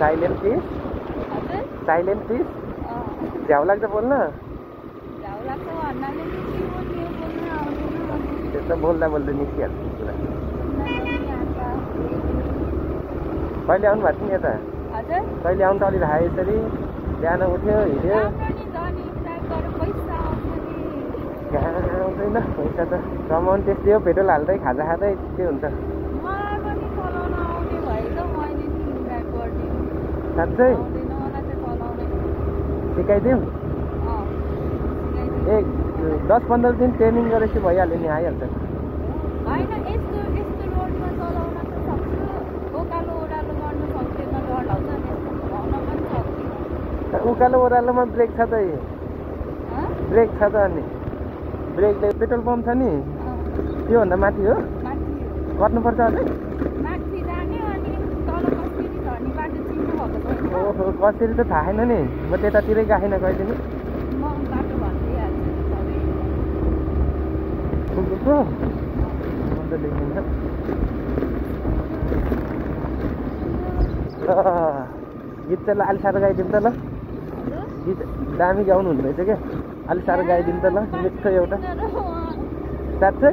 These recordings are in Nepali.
साइलेंट फिश साइलेंट फिश झ्याउ लाग्छ बोल्न त्यो त बोल्दा बोल्दै निस्किहाल्छ कुरा कहिले आउनु भएको थियो नि यता कहिले आउनु त अलि राखेँ यसरी बिहान उठ्यो हिँड्यो कहाँ आउँदैन पैसा त कमाउनु त्यस्तै हो पेट्रोल हाल्दै खाजा खाँदै के हुन्छ साँच्चै सिकाइदिउँ 10-15 दिन ट्रेनिङ गरेपछि भइहाल्यो नि आइहाल्छ उकालो ओह्रालोमा ब्रेक छ त ब्रेक छ त अनि ब्रेकले पेट्रोल पम्प छ नि त्योभन्दा माथि हो गर्नुपर्छ अझै ओहो कसरी त थाहा छैन नि म त्यतातिरै गएन कहिले नि गीत चाहिँ अलि साह्रो गाइदिउँ त ल गीत दामी गाउनु हुँदो रहेछ क्या अलि साह्रो गाइदिउँ त ल मिठो एउटा साँच्चै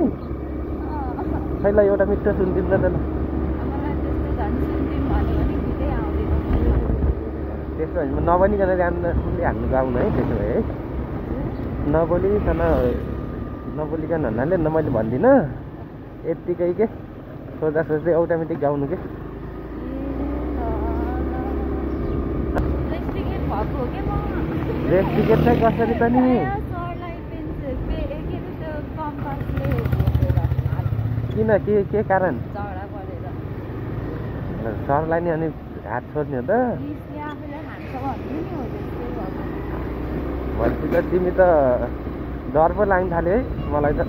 खै ल एउटा मिठो सुनिदिउँ त ल त्यसो भने म नबनिकन राम्रोले हाल्नु गाउनु है त्यसो भए है नबोलिकन भन्नाले न मैले भन्दिनँ यत्तिकै के सोच्दा सोच्दै अटोमेटिक गाउनु के रेस टिकट चाहिँ कसरी त नि किन के कारण सरलाई नि अनि हात छोड्ने हो त भनेपछि त तिमी त डर पो लाग्न थाल्यो है मलाई त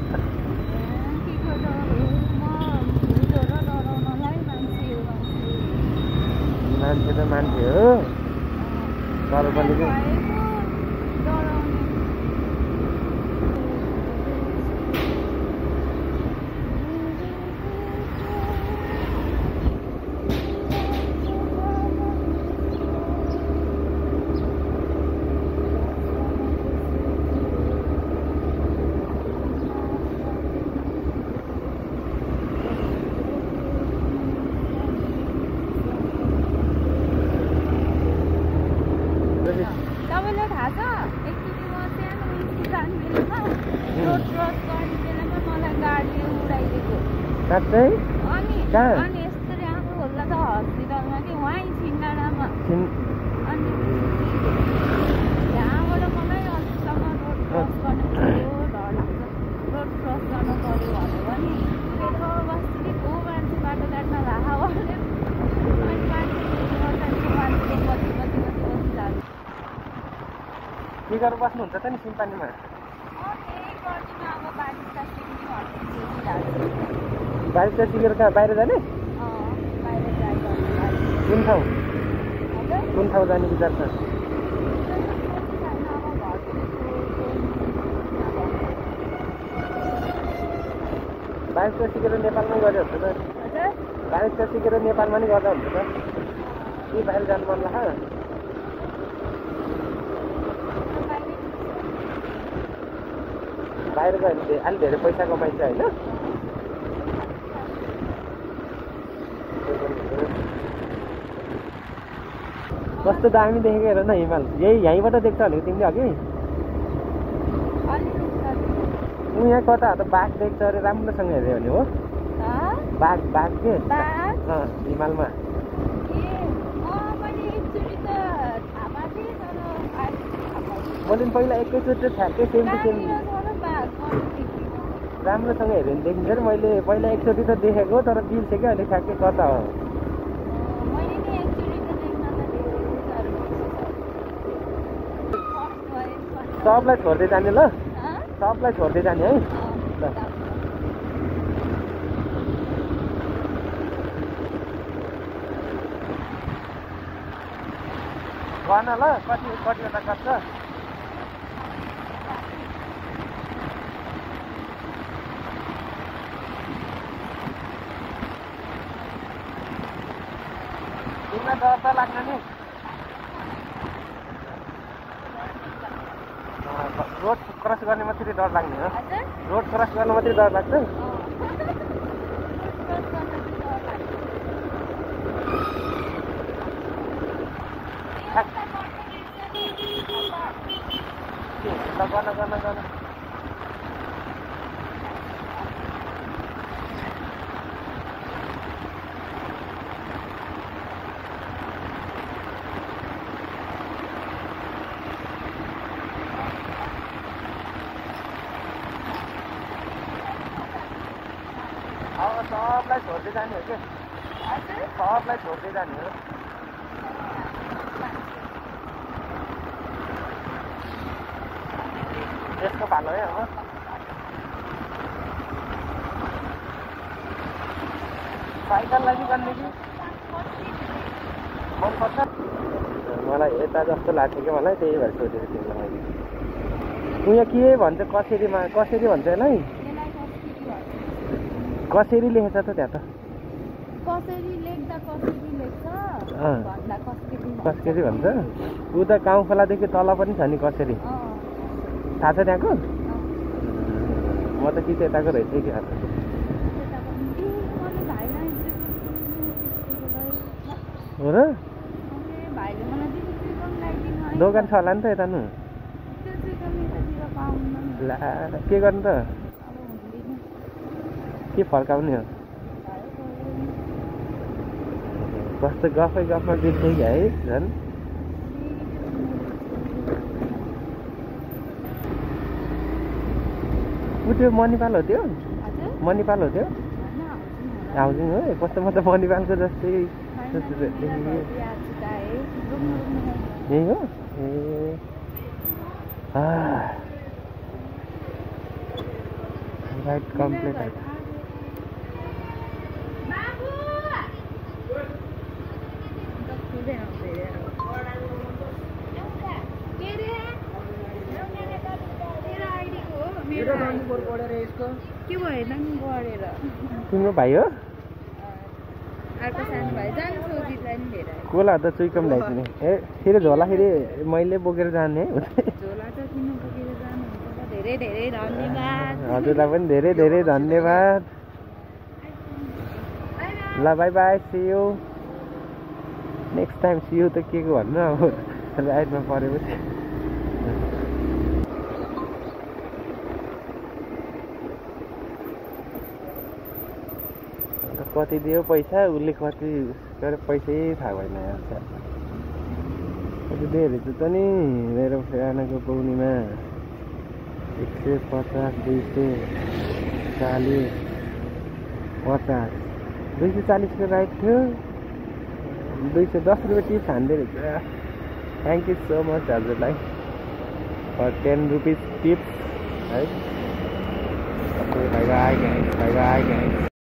मान्छे त मान्छे हो तर पनि साँच्चै कहाँ के गरेर बस्नुहुन्छ त नि सिम्पानीमा बाइक त सिकेर कहाँ बाहिर जाने कुन ठाउँ जाने विचार छ बाइक त सिकेर नेपालमै गरे हुन्छ त बाइक त सिकेर नेपालमा नि गर्दा हुन्छ त के बाहिर जानु मन लाग्छ बाहिर गयो भने अलि धेरै पैसा कमाइन्छ होइन कस्तो दामी देखेको हेर न हिमाल यहीँबाट देख्छ भनेको तिमीले अघि यहाँ कता त बाघ देख्छ अरे राम्रोसँग हेऱ्यो भने हो बाघ के हिमालमा मैले पहिला एकैचोटि ठ्याक्कै सेम टु सेम राम्रोसँग हेऱ्यो भने देखिन्छ नि मैले पहिला एकचोटि त देखेको तर बिर्सेँ क्या अहिले ठ्याक्कै कता हो सबलाई छोड्दै जाने ल सबलाई छोड्दै जाने है ल भन ल कतिवटा कट्छ गाडीमा डर त लाग्छ नि रोड क्रस गर्ने मात्रै डर लाग्ने हो रोड क्रस गर्न मात्रै डर लाग्छ गर्न अब सबलाई छोड्दै जाने हो कि सबलाई छोड्दै जाने हो यसको भालो है अब साइकललाई चाहिँ गर्ने कि मनपर्छ मलाई यता जस्तो लाग्छ कि मलाई त्यही भएर सोधेको तिमीलाई मैले उहाँ के भन्छ कसरी भन्छ यसलाई कसरी लेखेछ त त्यहाँ त कसरी भन्छ ऊ त गाउँ खोलादेखि तल पनि छ नि कसरी थाहा छ त्यहाँको म त कि त्यताको रहेछ कि हो र दोकान छ होला नि त यता ला के गर्नु त के फर्काउने हो कस्तो गफै गफमा बित्दै है झन् ऊ त्यो मणिपाल हो त्यो मणिपाल हो त्यो हाउसिङ हो कस्तो म त मणिपालको जस्तै यही हो ए राइट कम्प्लिट तिम्रो भाइ हो कोला त चुइकम ल्याइदिने ए फेरि झोला फेरि मैले बोकेर जाने हजुरलाई पनि धेरै धेरै धन्यवाद ल bye bye see you next time see you त के को भन्नु अब राइडमा परेपछि कति दियो पैसा उसले कति गरे पैसै थाहा भएन कति दियो रहेछ त नि मेरो सानाको पौनीमा 150 240 50 240 को राइट थियो 210 रुपियाँ टिप्स हान्दै रहेछ थ्याङ्क यू सो मच हजुरलाई फर 10 रुपिस टिप्स है बाई बाई गाइस